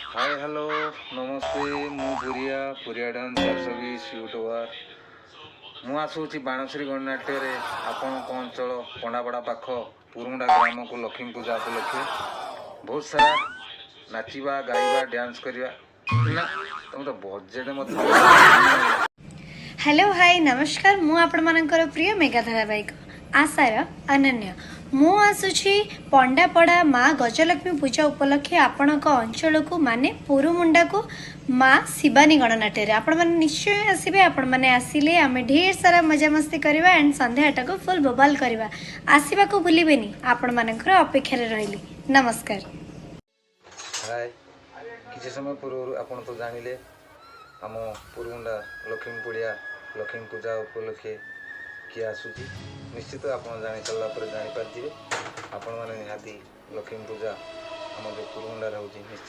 Hi hello नमस्ते मु पुरिया डांस 420 यूट्यूबर मु आसूची बाणश्री गणनाट्य आपण अंचल पंडापड़ा पाख पुरुमुंडा ग्राम को लक्ष्मी पूजा उपलक्षे बहुत सारा नाचिबा गाइबा डांस करवा ना तुम तो बजेट मत हेलो हाय नमस्कार मु आपण मानकर प्रिय मेगा धारावाहिक आशार अनन्य मु आसुछि पंडापड़ा माँ गजलक्ष्मी पूजा उपलक्षे आपण अंचल को माने पुरुमुंडा को माँ शिवानी गणनाट्य आपण मैंने निश्चय आसबे आपण मैंने आसिले आम ढेर सारा मजामस्ती करवा एंड संध्याटा को फुल बोबाल करवा आसवा को भूलिबेनी आपण मानकर अपेक्षा रही नमस्कार। हाय किसी समय पूर्व आपण तो जानिले आम पुरुमुंडा लक्ष्मी पूजा उपलक्षे किए आसूची निश्चित आप जानी सारा पर जापारे आपण मैंने निहाती लक्ष्मी पूजा आम जो पुरुमुंडा रोचे निश्चित